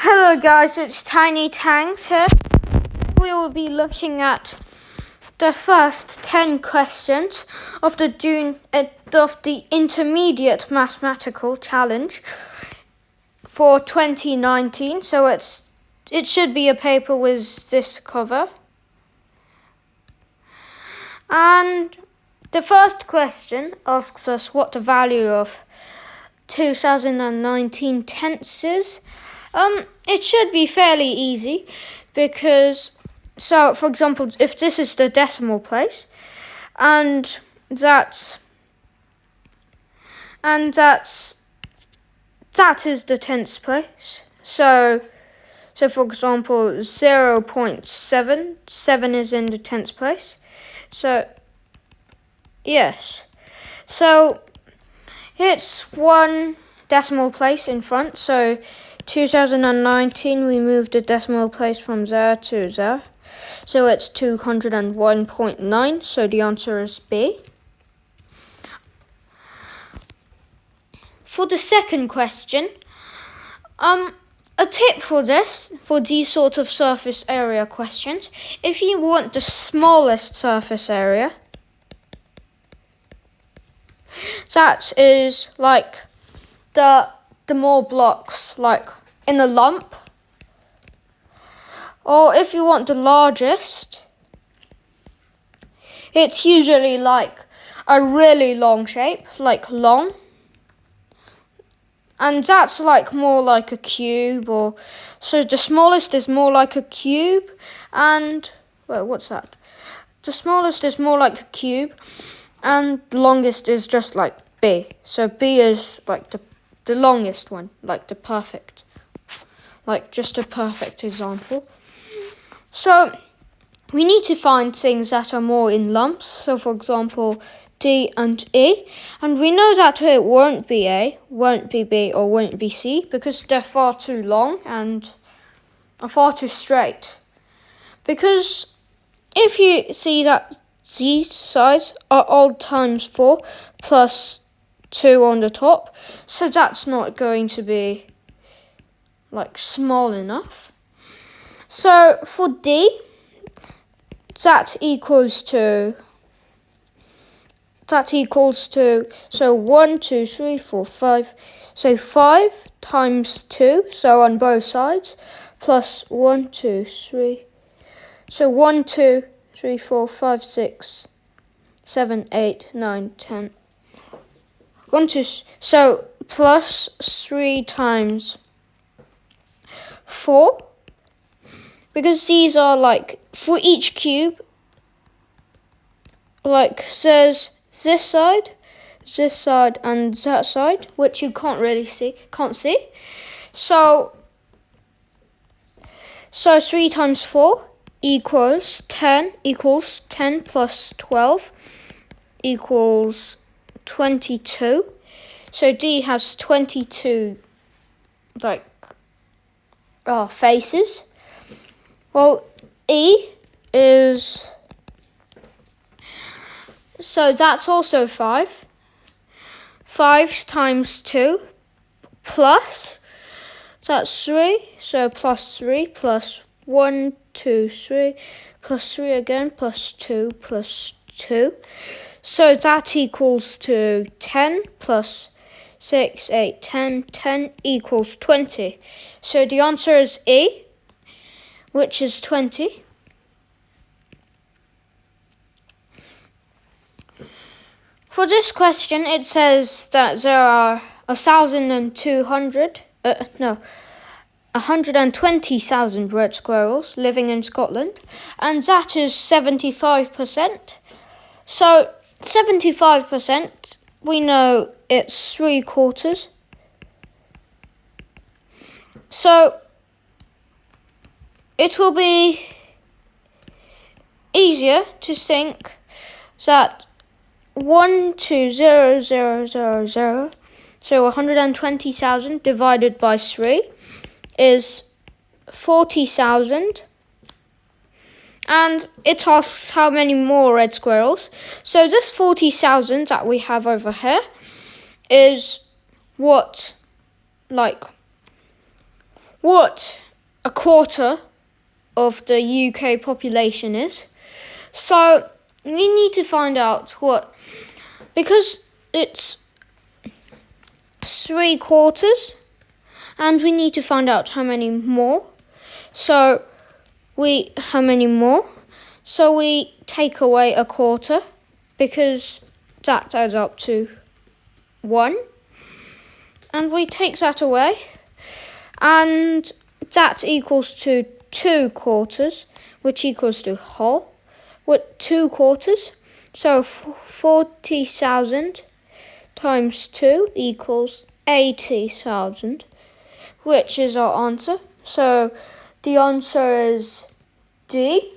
Hello guys, it's Tiny Tangs here. We will be looking at the first 10 questions of the intermediate mathematical challenge for 2019. So it should be a paper with this cover. And the first question asks us what the value of 2019 tenths is. It should be fairly easy because, so for example, if this is the decimal place, and that is the tenths place. So for example, 0.7, 7 is in the tenths place. So yes, so it's one decimal place in front. So 2019, we moved the decimal place from there to there. So it's 201.9. So the answer is B. For the second question, a tip for these sort of surface area questions, if you want the smallest surface area, that is like the more blocks, like in a lump. Or if you want the largest, it's usually like a really long shape, like long. And that's like more like a cube, or so the smallest is more like a cube, and wait, what's that? The smallest is more like a cube, and the longest is just like B. So B is like the longest one, like the perfect, like just a perfect example. So we need to find things that are more in lumps. So for example, D and E, and we know that it won't be A, won't be B, or won't be C because they're far too long and are far too straight. Because if you see that these sides are odd times 4 plus 2 on the top, so that's not going to be like small enough. So for D, that equals to so 1, 2, 3, 4, 5. So 5 times 2, so on both sides, plus 1, 2, 3. So 1, 2, 3, 4, 5, 6, 7, 8, 9, 10. 1, 2, so plus 3 times 4. Because these are like, for each cube, like says this side, and that side, which you can't see. So 3 times 4 equals 10 plus 12 equals 22. So D has 22 like faces. Well, E is, so that's also 5. 5 times 2 plus, that's 3. So plus 3 plus 1, 2, 3, plus 3 again, plus 2, plus 2. So that equals to 10 plus 6, 8, 10. 10 equals 20. So the answer is E, which is 20. For this question, it says that there are 120,000 red squirrels living in Scotland, and that is 75%. So 75%, we know it's 3/4. So it will be easier to think that 120,000, so 120,000 divided by 3 is 40,000. And it asks how many more red squirrels. So this 40,000 that we have over here is what, like what a quarter of the UK population is. So we need to find out what, because it's 3/4, and we need to find out how many more. So we take away a quarter, because that adds up to 1. And we take that away, and that equals to 2/4, which equals to whole. With 2/4, so 40,000 times 2 equals 80,000, which is our answer. So the answer is D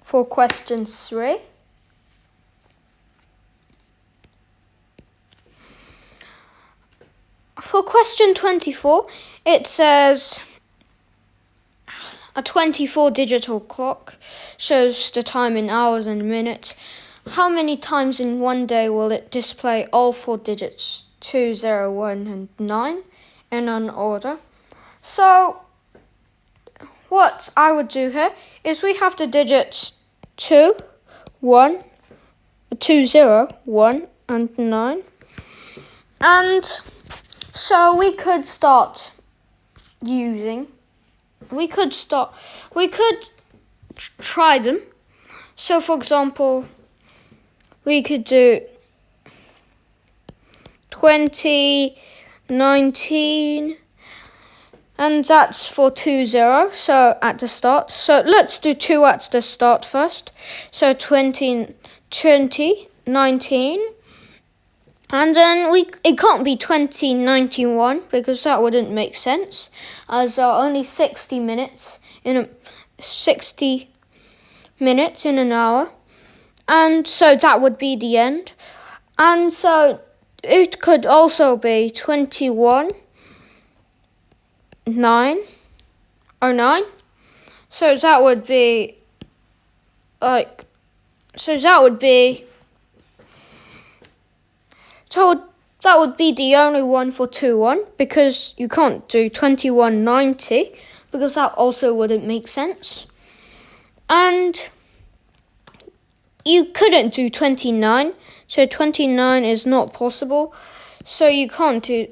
for question 3. For question 24, it says a 24 digital clock shows the time in hours and minutes. How many times in one day will it display all 4 digits, 2, 0, 1, and 9, in an order? So what I would do here is we have the digits 2, 1, 2, 0, 1, and 9. And so we could start try them. So for example, we could do 2019, and that's for 2, 0, so at the start. So let's do 2 at the start first. So 2019, and then it can't be 2091, because that wouldn't make sense, as there are only 60 minutes in an hour. And so that would be the end. And so it could also be 2109. So that would be that would be the only one for 2-1, because you can't do 2190, because that also wouldn't make sense. And you couldn't do 29, so 29 is not possible. So you can't do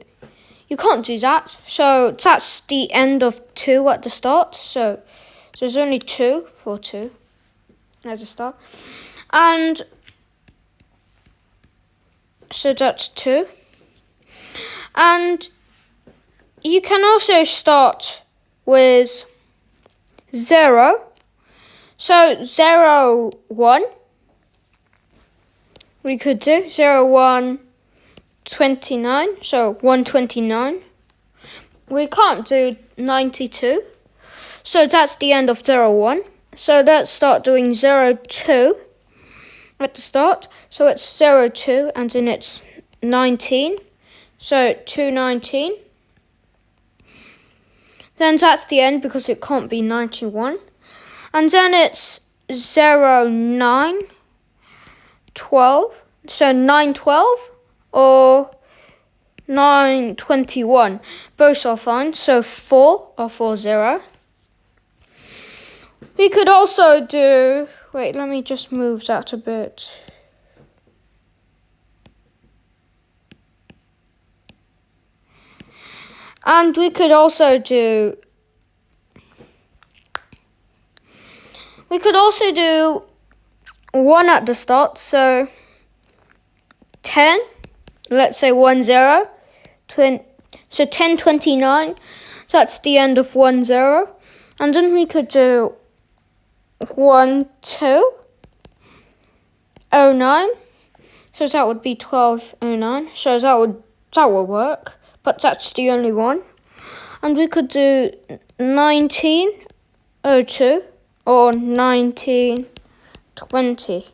that. So that's the end of 2 at the start. So there's only 2 for 2 at the start. And so that's 2. And you can also start with 0. So 0, 1. We could do 0, 1, 29. So 129. We can't do 92. So that's the end of 0, 1. So let's start doing 0, 2 at the start. So it's 0, 2, and then it's 19. So 219. Then that's the end, because it can't be 91. And then it's 0, 9, 12. So 912 or 921. Both are fine. So 4 or 40. We could also do... Wait, let me just move that a bit. And we could also do 1 at the start, so 10, let's say 10, so 1029, that's the end of 10, and then we could do 1209, so that would be 1209, so that would work, but that's the only one. And we could do 1902 or 1920.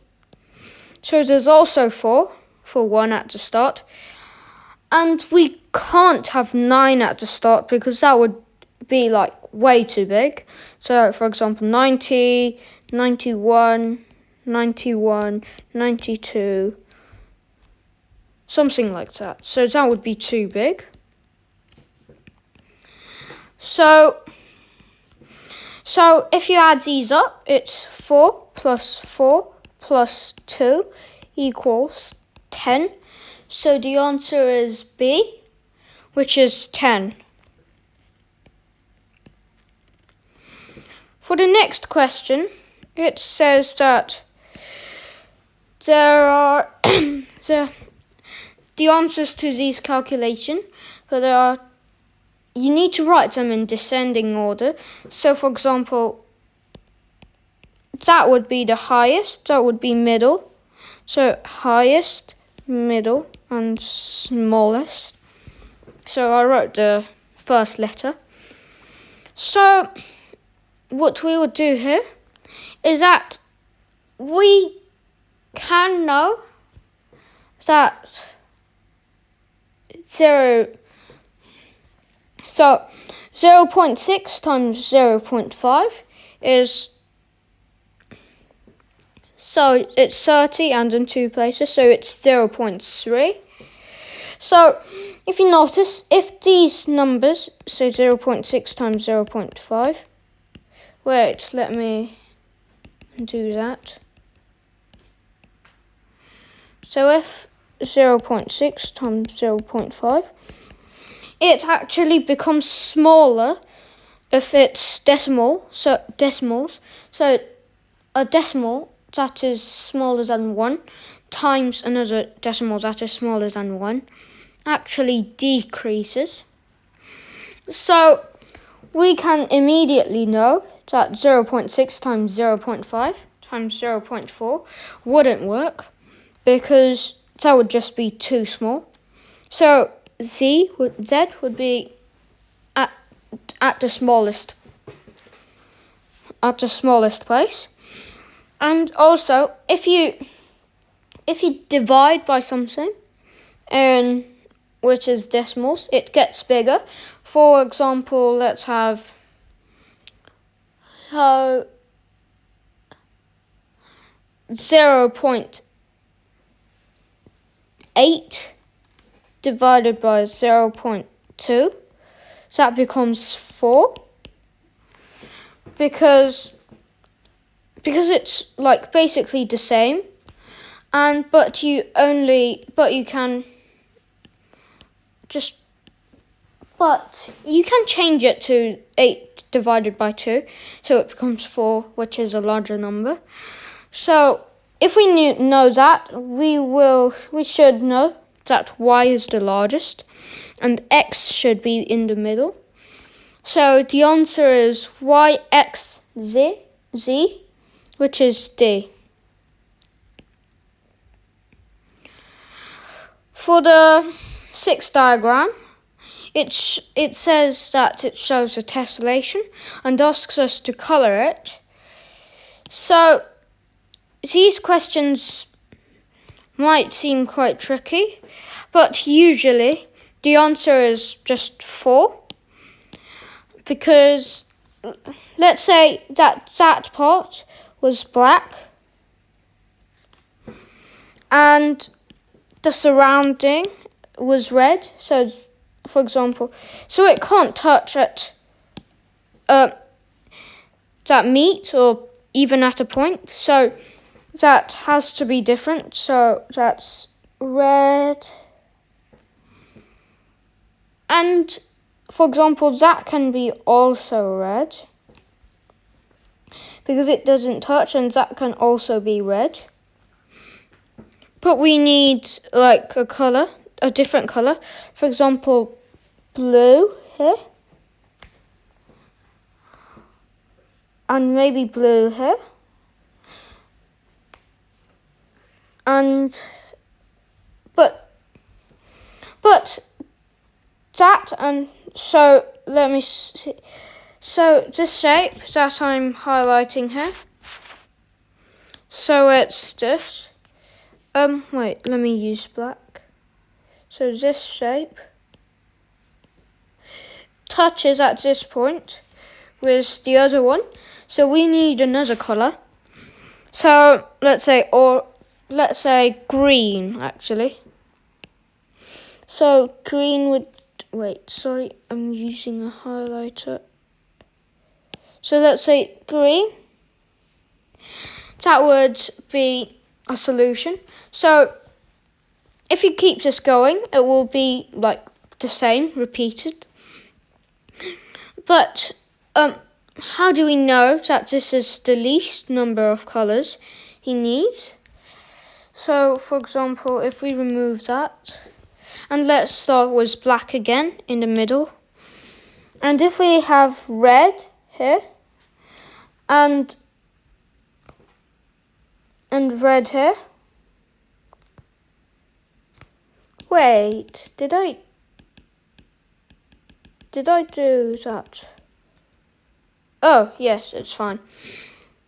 So there's also 4 for 1 at the start. And we can't have 9 at the start, because that would be like way too big. So for example, 90, 91, 92, something like that. So that would be too big. So if you add these up, it's 4 plus 4 plus 2 equals 10. So the answer is B, which is 10. For the next question, it says that there are the answers to these calculations, but you need to write them in descending order. So, for example, that would be the highest, that would be middle. So, highest, middle, and smallest. So, I wrote the first letter. So, what we would do here is that we can know that 0.6 times 0.5 is, so it's 30 and in 2 places, so it's 0.3. So if you notice, if these numbers, so 0.6 times 0.5, wait, let me do that. So if 0.6 times 0.5, it actually becomes smaller if it's decimals. So a decimal that is smaller than 1 times another decimal that is smaller than 1 actually decreases. So we can immediately know that 0.6 times 0.5 times 0.4 wouldn't work, because that would just be too small. So Z would be at the smallest place. And also, if you divide by something, which is decimals, it gets bigger. For example, let's have 0.8 divided by 0.2, that becomes 4, because it's like basically the same, but you can change it to 8 divided by 2, so it becomes 4, which is a larger number. So if we know that, we should know that y is the largest and x should be in the middle. So the answer is yxz, which is D. For the sixth diagram, it says that it shows a tessellation and asks us to colour it. So these questions might seem quite tricky, but usually the answer is just 4, because let's say that part was black and the surrounding was red. So, for example, so it can't touch at that meet or even at a point. So that has to be different. So that's red. And, for example, that can be also red, because it doesn't touch, and that can also be red. But we need like a different colour. For example, blue here. And maybe blue here. But that, and so let me see. So this shape that I'm highlighting here. So it's this. Wait, let me use black. So this shape touches at this point with the other one. So we need another colour. So let's say green, actually. So green would, wait, sorry, I'm using a highlighter. So let's say green. That would be a solution. So if you keep this going, it will be like the same, repeated. But how do we know that this is the least number of colours he needs? So, for example, if we remove that, and let's start with black again in the middle. And if we have red here, and red here. Wait, did I do that? Oh, yes, it's fine.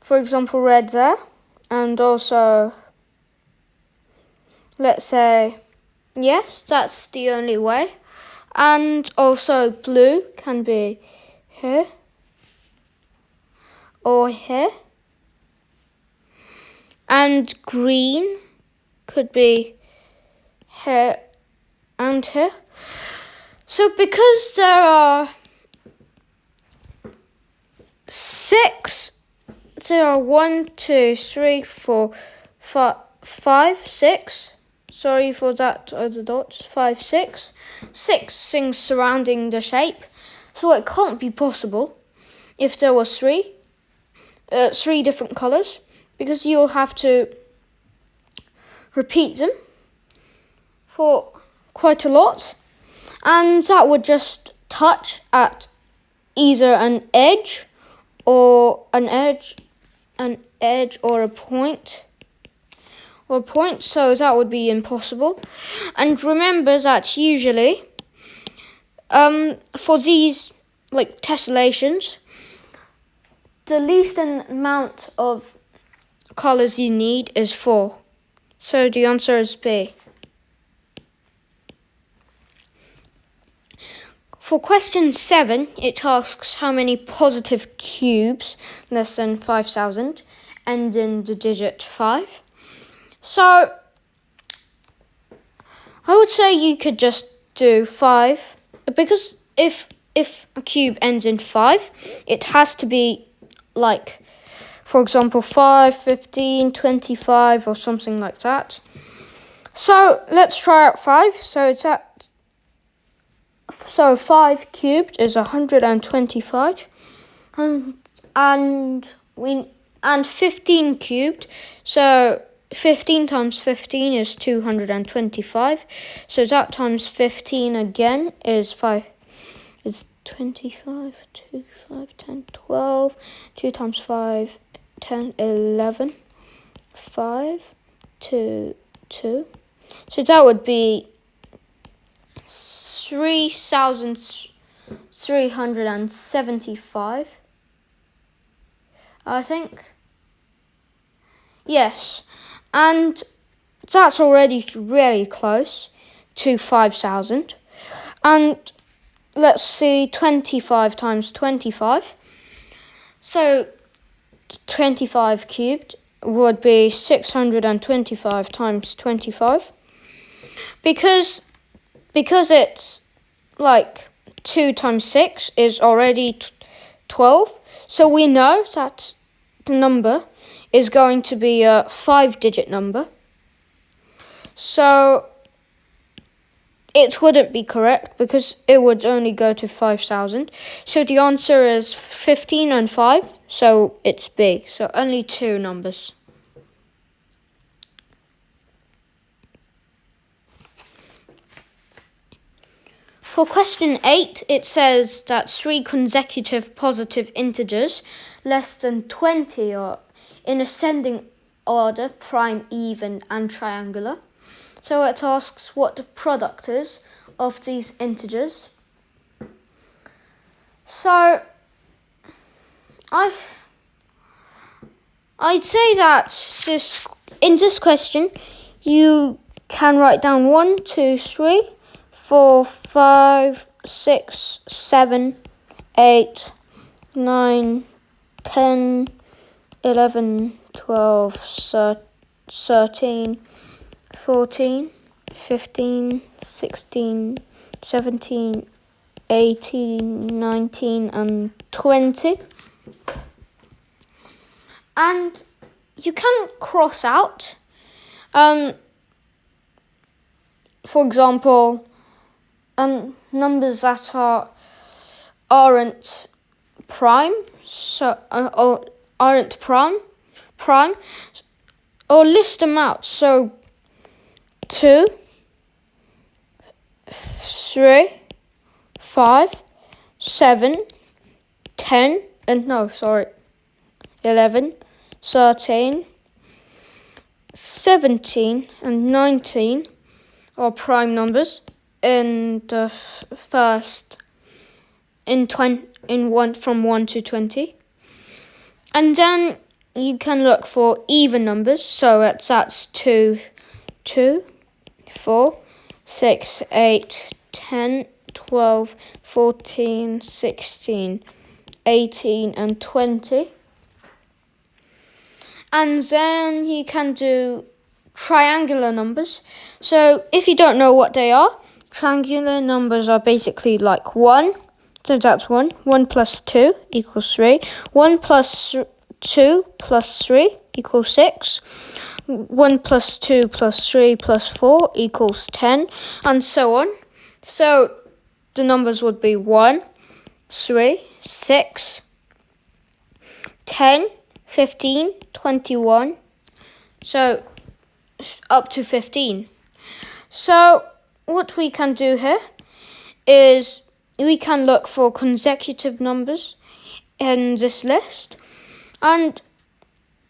For example, red there, and also, let's say, yes, that's the only way. And also blue can be here or here. And green could be here and here. So because there are one, two, three, four, five, six. Sorry for that other dots. 5, 6. 6 things surrounding the shape. So it can't be possible if there was three different colours, because you'll have to repeat them for quite a lot, and that would just touch at either an edge or or a point. So that would be impossible. And remember that usually for these like tessellations, the least amount of colours you need is 4. So the answer is B. For question 7, it asks how many positive cubes less than 5,000 end in the digit 5. So I would say you could just do 5, because if a cube ends in 5, it has to be like, for example, 5, 15, 25 or something like that. So let's try out 5. So 5 cubed is 125, and 15 cubed. So 15 times 15 is 225. So that times 15 again is 25, 2, 5, 10, 12. 2 times 5, 10, 11. 5, 2, 2. So that would be 3,375, I think. Yes, and that's already really close to 5,000. And let's see, 25 times 25. So 25 cubed would be 625 times 25. Because it's like 2 times 6 is already 12. So we know that the number is going to be a 5-digit number. So it wouldn't be correct because it would only go to 5,000. So the answer is 15 and 5. So it's B. So only 2 numbers. For question 8, it says that 3 consecutive positive integers less than 20 are in ascending order, prime, even, and triangular. So it asks what the product is of these integers. So I'd say that in this question you can write down 1, 2, 3, 4, 5, 6, 7, 8, 9, 10, 11, 12, 13, 14, 15, 16, 17, 18, 19 and 20. And you can cross out, for example, numbers that aren't prime, or aren't prime, or list them out. So 2, 3, 5, 7, 10, 11, 13, 17 and 19 are prime numbers in the first from 1 to 20. And then you can look for even numbers. So that's 2, 4, 6, 8, 10, 12, 14, 16, 18 and 20. And then you can do triangular numbers. So if you don't know what they are, triangular numbers are basically like 1. So that's 1. 1 plus 2 equals 3. 1 plus 2 plus 3 equals 6. 1 plus 2 plus 3 plus 4 equals 10, and so on. So the numbers would be 1, 3, 6, 10, 15, 21, so up to 15. So what we can do here is we can look for consecutive numbers in this list. And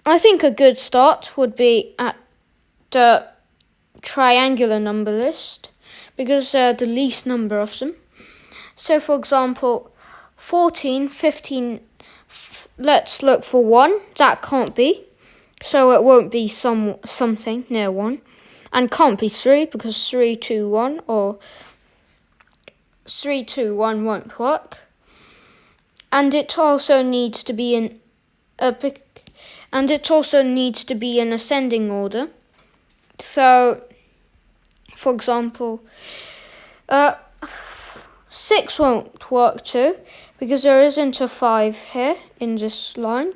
I think a good start would be at the triangular number list, because they're the least number of them. So for example, 14, 15, let's look for 1. That can't be. So it won't be something near 1. And can't be 3, because 3, 2, 1 or 3, 2, 1 won't work. And it also needs to be in ascending order. So, for example, 6 won't work too, because there isn't a 5 here in this line.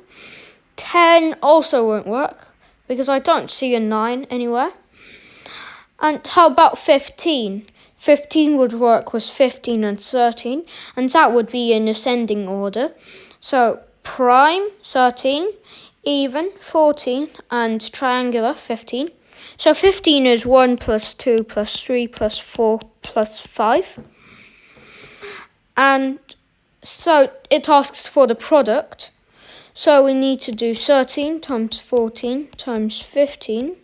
10 also won't work, because I don't see a 9 anywhere. And how about 15? 15 would work with 15 and 13, and that would be in ascending order. So prime 13, even 14, and triangular 15. So 15 is 1 plus 2 plus 3 plus 4 plus 5. And so it asks for the product. So we need to do 13 times 14 times 15.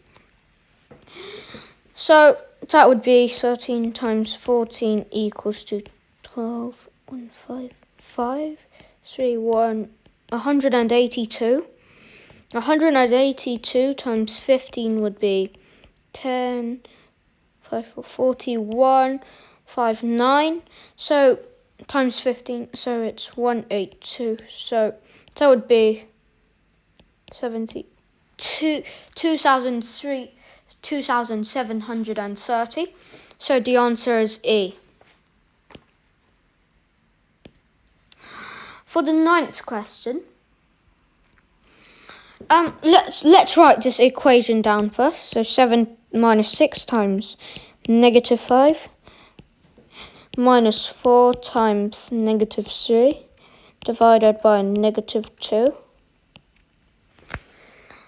So that would be 13 times 14 equals to 12, 1, 5, 5, 3, 1, 182. 182 times 15 would be 10, 5, 4, 41, 5, 9. So times 15, so it's 182. So that would be 2,730. So the answer is E. For the 9th question, let's write this equation down first. So 7 minus 6 times negative 5 minus 4 times negative 3 divided by negative 2.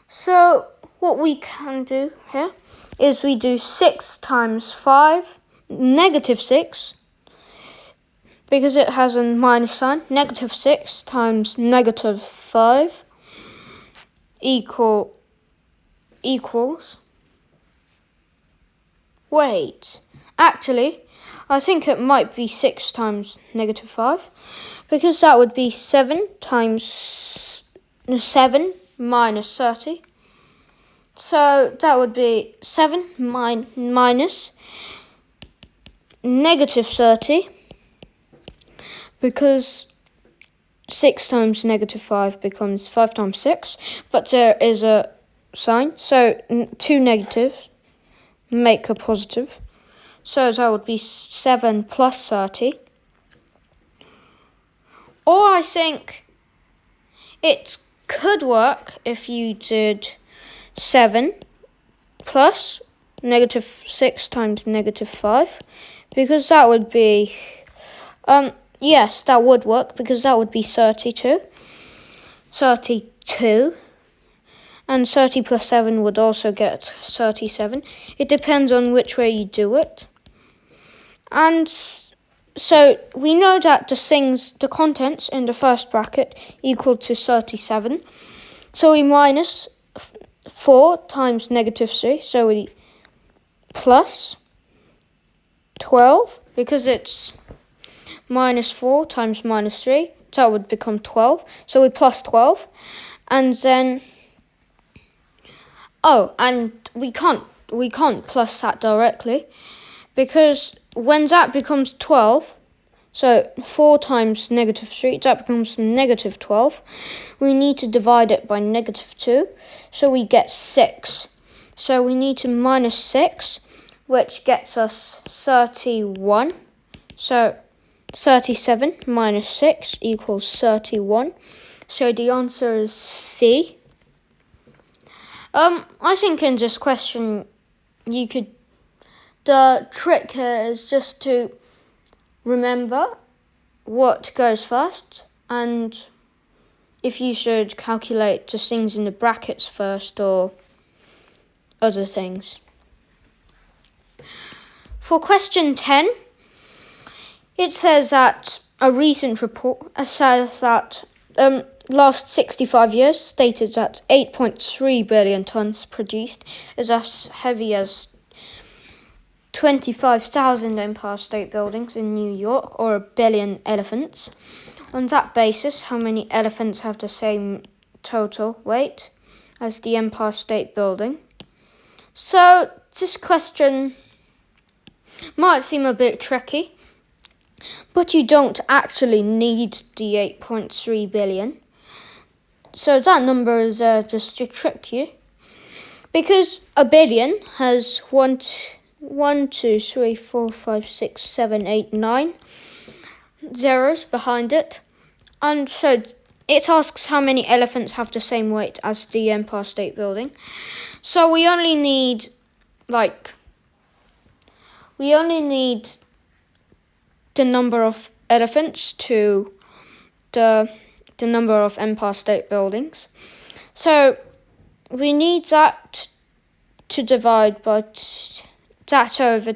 So what we can do here is we do 6 times 5, negative 6, because it has a minus sign. Negative 6 times negative 5 equals... Wait, actually, I think it might be 6 times negative 5, because that would be 7 times 7 minus 30. So that would be 7 minus negative 30, because 6 times negative 5 becomes 5 times 6, but there is a sign, so 2 negatives make a positive. So that would be 7 plus 30. Or I think it could work if you did 7 plus negative 6 times negative 5. Because that would be... yes, that would work because that would be 32. 32. And 30 plus 7 would also get 37. It depends on which way you do it. And so we know that the contents in the first bracket equal to 37. So we minus 4 times negative 3. So we plus 12 because it's minus 4 times minus 3. So that would become 12. So we plus 12. And then... oh, and we can't plus that directly because when that becomes 12, so 4 times negative 3, that becomes negative 12. We need to divide it by negative 2, so we get 6. So we need to minus 6, which gets us 31. So 37 minus 6 equals 31. So the answer is C. I think in this question, the trick here is just to remember what goes first and if you should calculate the things in the brackets first or other things. For question 10, it says that a recent report says that last 65 years stated that 8.3 billion tons produced is as heavy as 25,000 Empire State Buildings in New York, or a billion elephants. On that basis, how many elephants have the same total weight as the Empire State Building? So this question might seem a bit tricky, but you don't actually need the 8.3 billion. So that number is just to trick you. Because a billion has 1, 2, 3, 4, 5, 6, 7, 8, 9 zeros behind it. And so it asks how many elephants have the same weight as the Empire State Building. So we only need the number of elephants to the number of Empire State Buildings. So we need that to divide by that over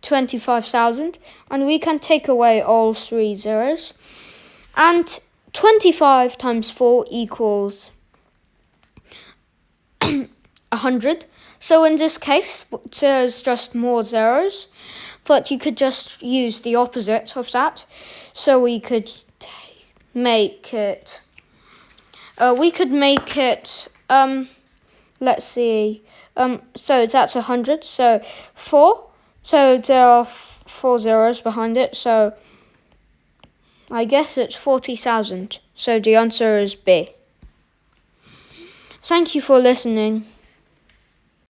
25,000, and we can take away all 3 zeros. And 25 times 4 equals 100. So in this case, there's just more zeros, but you could just use the opposite of that. So we could make it, let's see, so that's 100, so 4, so there are 4 zeros behind it, so I guess it's 40,000, so the answer is B. Thank you for listening.